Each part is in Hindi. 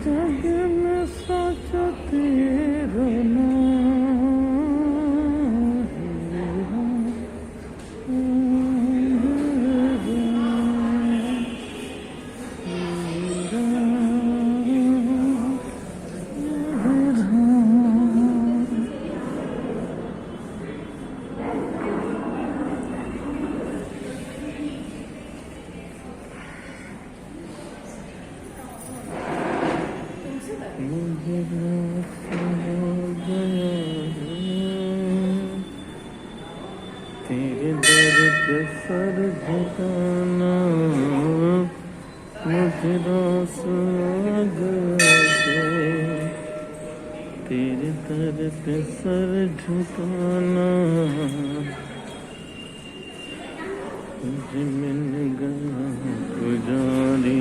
जग में सोचो तेरा नाम मुझे रात हो गया तेरे दर पे सर झुकाना मुझे रास आ गया तेरे दर पे सर झुकाना मुझे मिल गया गुजारी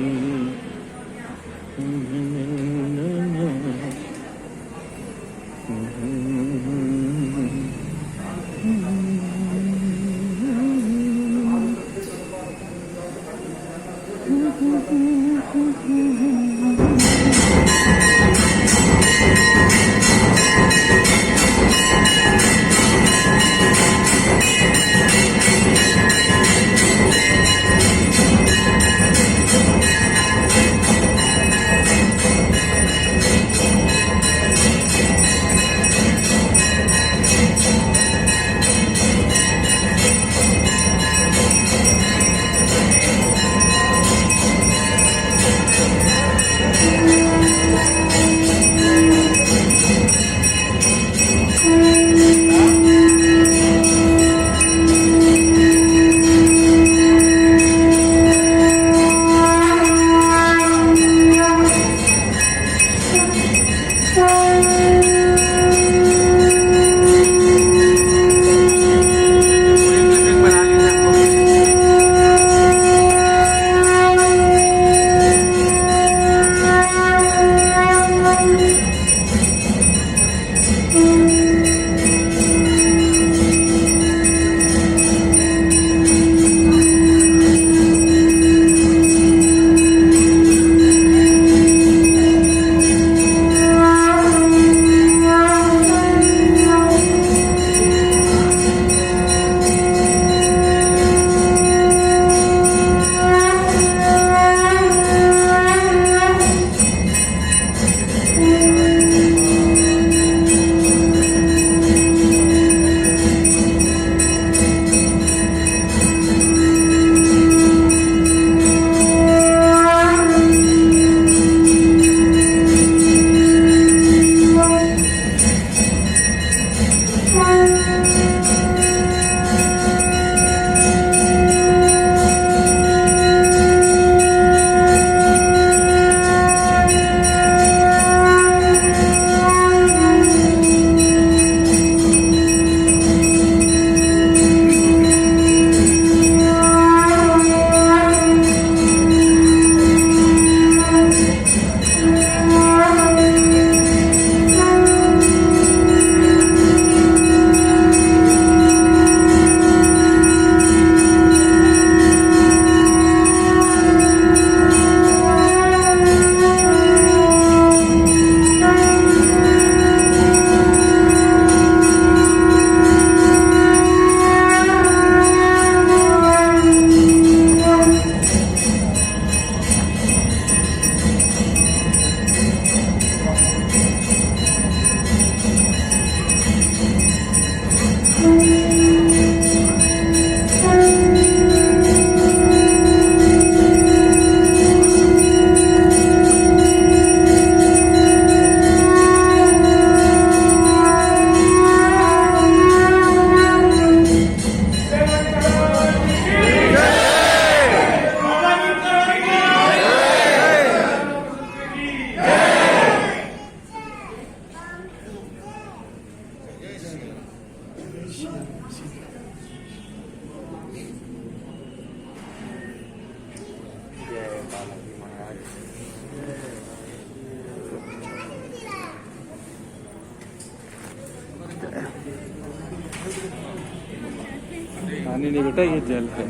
नहीं नहीं बेटा, ये जल है।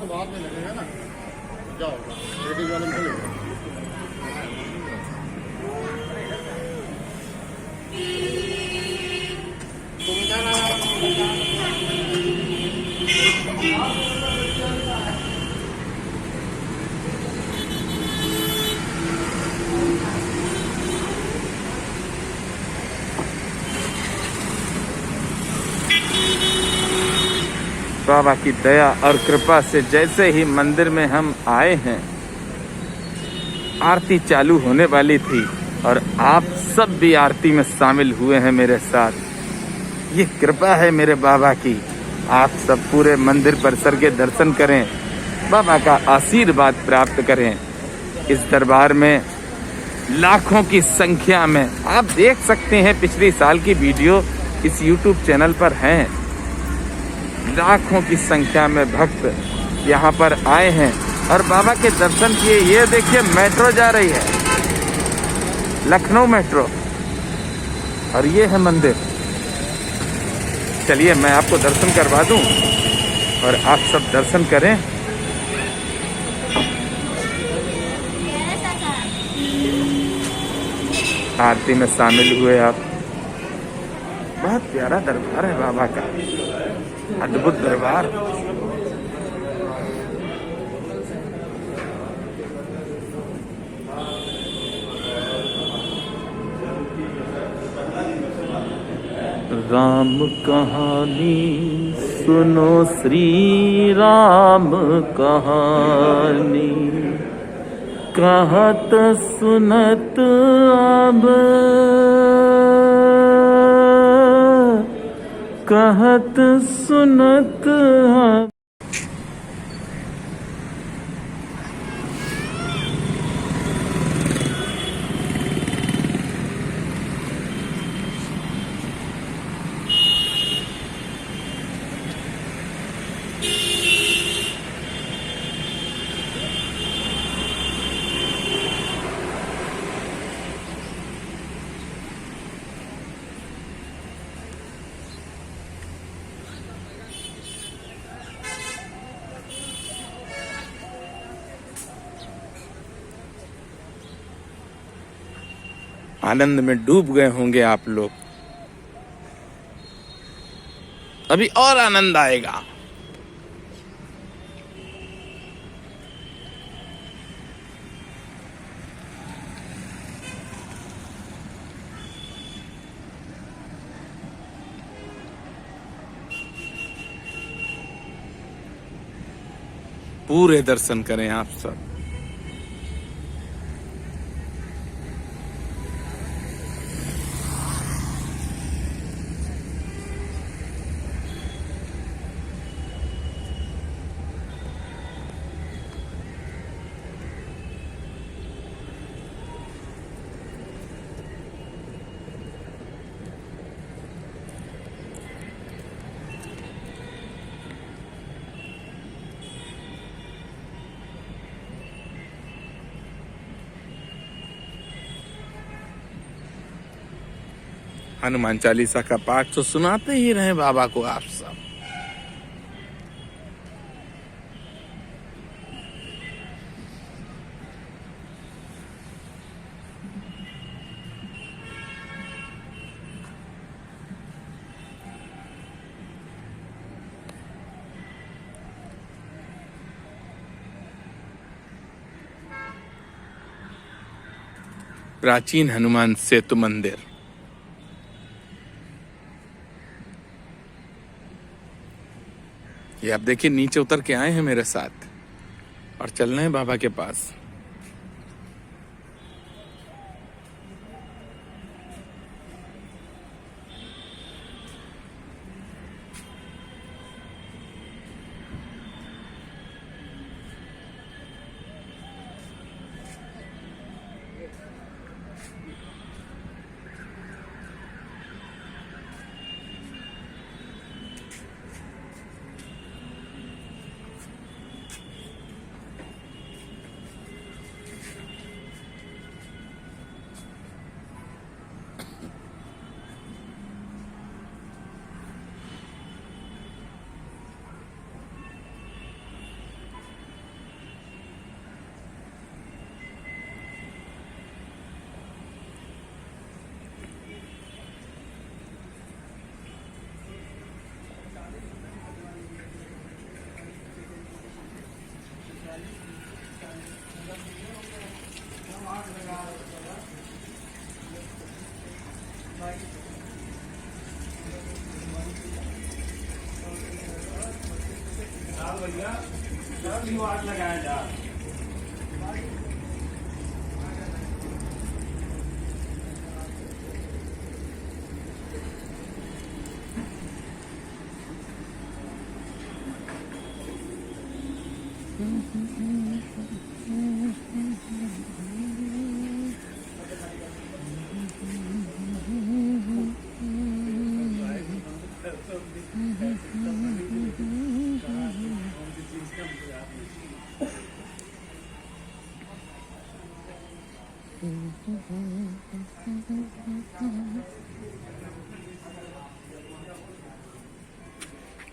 बाद में लगेगा ना, जाओ लेडीज वाले में चलेगा। बाबा की दया और कृपा से जैसे ही मंदिर में हम आए हैं, आरती चालू होने वाली थी और आप सब भी आरती में शामिल हुए हैं मेरे साथ। ये कृपा है मेरे बाबा की। आप सब पूरे मंदिर परिसर के दर्शन करें, बाबा का आशीर्वाद प्राप्त करें। इस दरबार में लाखों की संख्या में आप देख सकते हैं, पिछले साल की वीडियो इस YouTube चैनल पर हैं। लाखों की संख्या में भक्त यहाँ पर आए हैं और बाबा के दर्शन किए। ये देखिए मेट्रो जा रही है, लखनऊ मेट्रो, और ये है मंदिर। चलिए मैं आपको दर्शन करवा दूं और आप सब दर्शन करें। आरती में शामिल हुए आप। बहुत प्यारा दरबार है बाबा का, अद्भुत दरबार। राम कहानी सुनो, श्री राम कहानी, कहत सुनत अब, कहत सुनत अब। आनंद में डूब गए होंगे आप लोग। अभी और आनंद आएगा। पूरे दर्शन करें आप सब। हनुमान चालीसा का पाठ तो सुनाते ही रहे बाबा को आप सब। प्राचीन हनुमान सेतु मंदिर। ये आप देखिए, नीचे उतर के आए हैं मेरे साथ और चल रहे हैं बाबा के पास।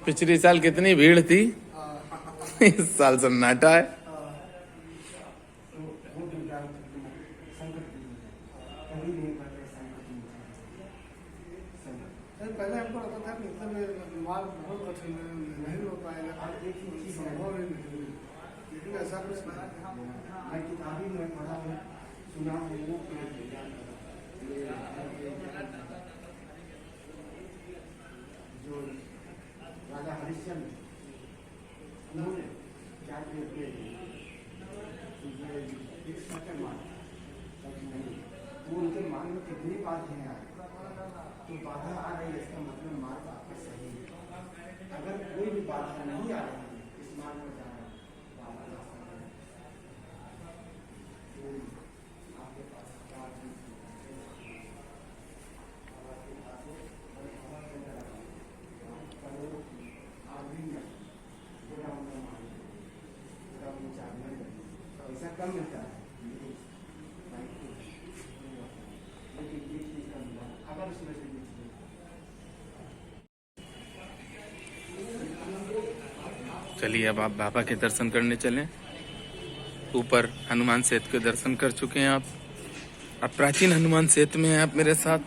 पिछले साल कितनी भीड़ थी, इस साल सन्नाटा है। पहले हमको लगता था कि मतलब माल बहुत कठिन है, नहीं हो पाएगा, आज एक ही चीज संभव ही नहीं, लेकिन ऐसा कुछ नहीं। मैं किताबी में पढ़ा हूँ, सुना हूँ, जो राजा हरिश्चंद्र उन्होंने क्या किए एक सेकंड मान वो उनके मान में कितनी बात है यार, तो बाधा आ रही है इसका मतलब मार्ग आपका सही है। अगर कोई भी बाधा नहीं आ रही है इस मार्ग में जाना आपके पास पैसा कम मिलता है, अगर उसमें से चलिए अब आप बाबा के दर्शन करने चलें। ऊपर हनुमान सेतु के दर्शन कर चुके हैं आप। अब प्राचीन हनुमान सेतु में हैं आप मेरे साथ।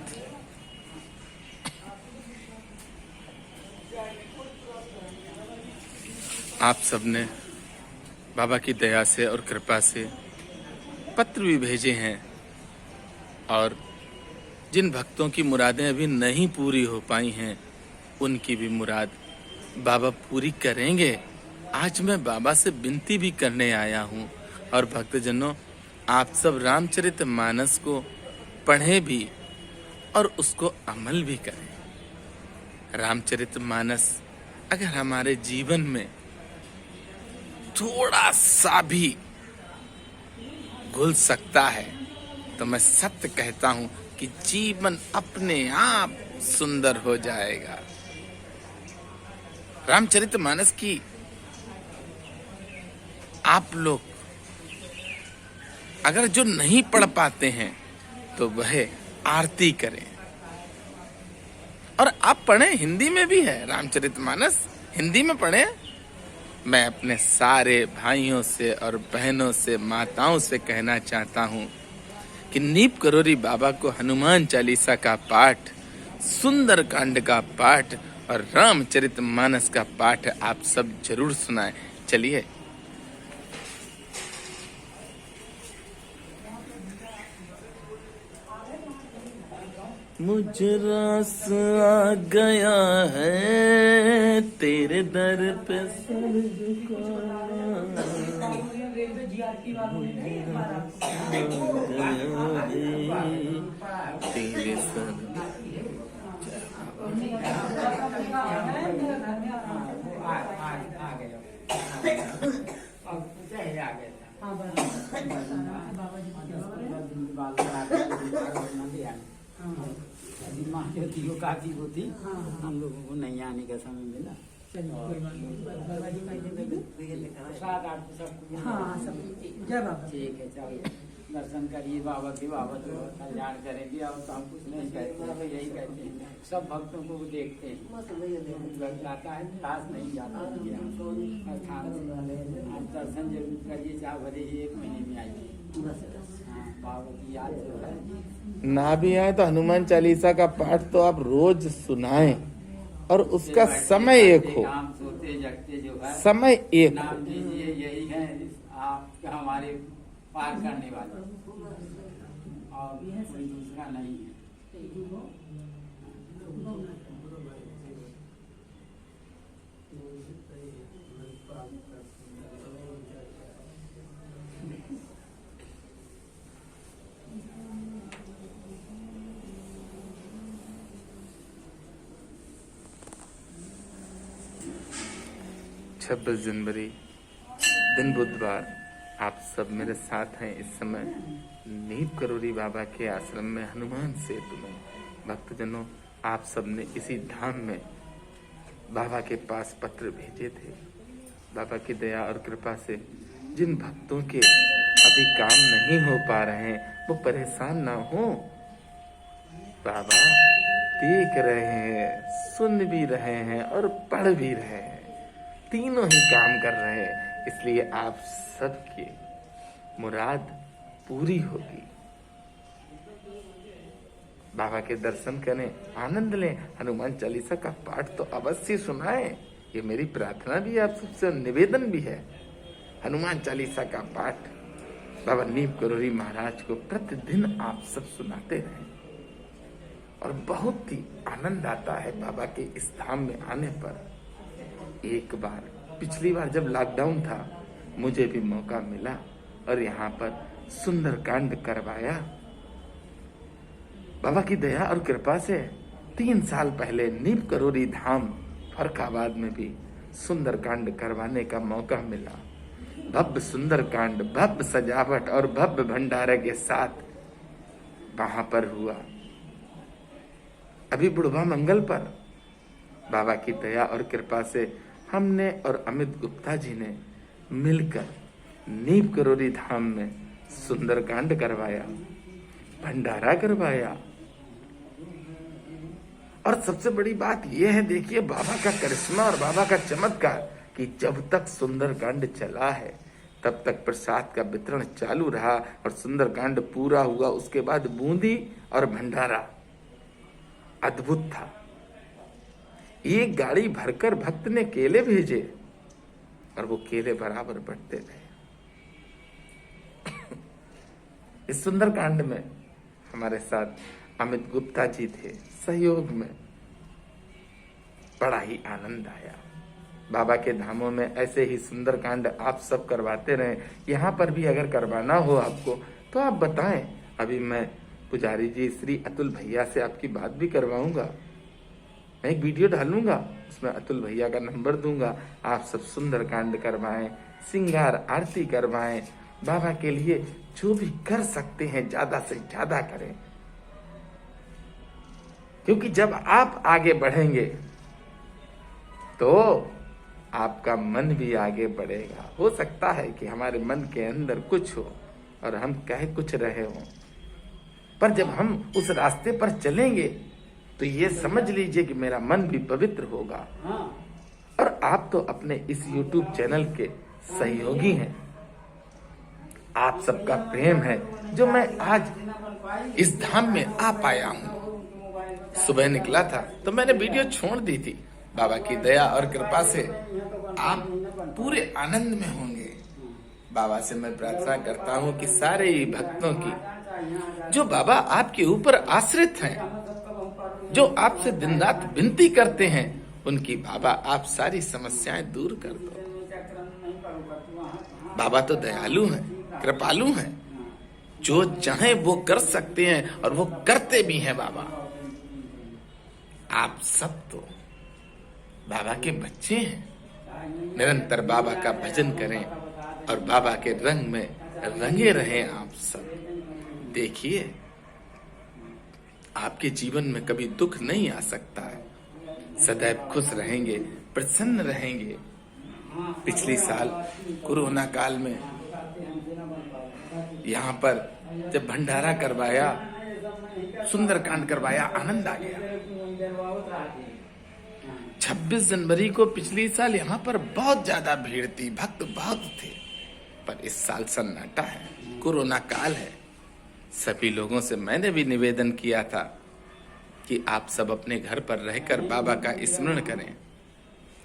आप सबने बाबा की दया से और कृपा से पत्र भी भेजे हैं, और जिन भक्तों की मुरादें अभी नहीं पूरी हो पाई हैं उनकी भी मुराद बाबा पूरी करेंगे। आज मैं बाबा से विनती भी करने आया हूँ। और भक्तजनों, आप सब रामचरितमानस को पढ़ें भी और उसको अमल भी करें। रामचरितमानस अगर हमारे जीवन में थोड़ा सा भी घुल सकता है तो मैं सत्य कहता हूं कि जीवन अपने आप सुंदर हो जाएगा। रामचरितमानस की आप लोग अगर जो नहीं पढ़ पाते हैं तो वह आरती करें, और आप पढ़ें, हिंदी में भी है रामचरितमानस, हिंदी में पढ़ें। मैं अपने सारे भाइयों से और बहनों से, माताओं से कहना चाहता हूं कि नीप करोरी बाबा को हनुमान चालीसा का पाठ, सुंदर कांड का पाठ और रामचरितमानस का पाठ आप सब जरूर सुनाएं। चलिए मुझ रस आ गया है तेरे दर पे सर झुकाया, तेरे सर माँ जो थी वो काफी वो थी, हम लोगों को नहीं आने का समय मिला। साथ आप सब ठीक है, चलिए दर्शन करिए बाबा के। बाबा तो कल्याण करेंगे, और तो हम कुछ नहीं कहते हैं, यही कहते हैं। सब भक्तों को वो देखते हैं, जाता है पास नहीं जाता है। आप दर्शन जरूर करिए, चाहे भले ही 1 महीने में आइए। बाबा की याद जो है ना भी आए तो हनुमान चालीसा का पाठ तो आप रोज सुनाएं, और उसका समय एक हो, सोते जगते जो है समय एक नाम लीजिए, यही है आपका हमारे पार करने वाला, और कोई दूसरा नहीं है। छब्बीस जनवरी दिन बुधवार, आप सब मेरे साथ हैं इस समय नीम करोरी बाबा के आश्रम में हनुमान सेतु में। भक्तजनों, आप सब ने इसी धाम में बाबा के पास पत्र भेजे थे। बाबा की दया और कृपा से जिन भक्तों के अभी काम नहीं हो पा रहे हैं वो परेशान ना हो। बाबा देख रहे हैं, सुन भी रहे हैं और पढ़ भी रहे हैं, तीनों ही काम कर रहे हैं। इसलिए आप सबकी मुराद पूरी होगी। बाबा के दर्शन करें, आनंद लें, हनुमान चालीसा का पाठ तो अवश्य सुनाएं। ये मेरी प्रार्थना भी है, आप सबसे निवेदन भी है। हनुमान चालीसा का पाठ बाबा नीम करोरी महाराज को प्रतिदिन आप सब सुनाते रहें, और बहुत ही आनंद आता है बाबा के इस धाम में आने पर। एक बार पिछली बार जब लॉकडाउन था, मुझे भी मौका मिला और यहाँ पर सुंदरकांड करवाया। बाबा की दया और कृपा से 3 साल पहले नीम करोरी धाम फरखाबाद में भी सुंदरकांड करवाने का मौका मिला। भव्य सुंदरकांड, भव्य सजावट और भव्य भंडारे के साथ वहां पर हुआ। अभी बुढ़वा मंगल पर बाबा की दया और कृपा से हमने और अमित गुप्ता जी ने मिलकर नीम करोरी धाम में सुंदरकांड करवाया, भंडारा करवाया। और सबसे बड़ी बात यह है, देखिए बाबा का करिश्मा और बाबा का चमत्कार कि जब तक सुंदरकांड चला है तब तक प्रसाद का वितरण चालू रहा, और सुंदरकांड पूरा हुआ उसके बाद बूंदी और भंडारा अद्भुत था। एक गाड़ी भरकर भक्त ने केले भेजे और वो केले बराबर बंटते रहे। इस सुंदरकांड में हमारे साथ अमित गुप्ता जी थे सहयोग में। बड़ा ही आनंद आया। बाबा के धामों में ऐसे ही सुंदरकांड आप सब करवाते रहें। यहाँ पर भी अगर करवाना हो आपको तो आप बताएं। अभी मैं पुजारी जी श्री अतुल भैया से आपकी बात भी करवाऊंगा। मैं एक वीडियो डालूंगा, उसमें अतुल भैया का नंबर दूंगा। आप सब सुंदरकांड करवाएं, सिंगार आरती करवाएं। बाबा के लिए जो भी कर सकते हैं ज्यादा से ज्यादा करें, क्योंकि जब आप आगे बढ़ेंगे तो आपका मन भी आगे बढ़ेगा। हो सकता है कि हमारे मन के अंदर कुछ हो और हम कह कुछ रहे हो, पर जब हम उस रास्ते पर चलेंगे तो ये समझ लीजिए कि मेरा मन भी पवित्र होगा। और आप तो अपने इस YouTube चैनल के सहयोगी हैं। आप सबका प्रेम है जो मैं आज इस धाम में आ पाया हूँ। सुबह निकला था तो मैंने वीडियो छोड़ दी थी। बाबा की दया और कृपा से आप पूरे आनंद में होंगे। बाबा से मैं प्रार्थना करता हूँ कि सारे ही भक्तों की जो बाबा आपके ऊपर आश्रित हैं, जो आपसे दिन रात विनती करते हैं, उनकी बाबा आप सारी समस्याएं दूर कर दो। बाबा तो दयालु हैं, कृपालु हैं, जो चाहे वो कर सकते हैं और वो करते भी हैं। बाबा आप सब तो बाबा के बच्चे हैं। निरंतर बाबा का भजन करें और बाबा के रंग में रंगे रहें। आप सब देखिए, आपके जीवन में कभी दुख नहीं आ सकता है। सदैव खुश रहेंगे, प्रसन्न रहेंगे। पिछली साल कोरोना काल में यहाँ पर जब भंडारा करवाया, सुंदरकांड करवाया, आनंद आ गया। 26 जनवरी को पिछली साल यहाँ पर बहुत ज्यादा भीड़ थी, भक्त बहुत थे। पर इस साल सन्नाटा है, कोरोना काल है। सभी लोगों से मैंने भी निवेदन किया था कि आप सब अपने घर पर रहकर बाबा का स्मरण करें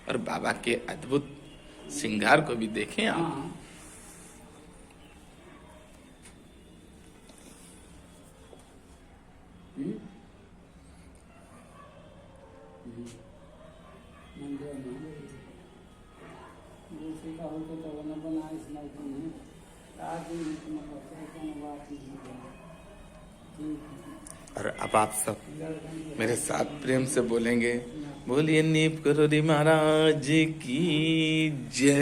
और बाबा के अद्भुत श्रृंगार को भी देखें। आप मंदिर में दूसरी का होते तो वो न बना इस नौकरी में आदमी बात नहीं ठीक है। और अब आप सब मेरे साथ प्रेम से बोलेंगे, बोलिए नीप करोड़ी महाराज की जय।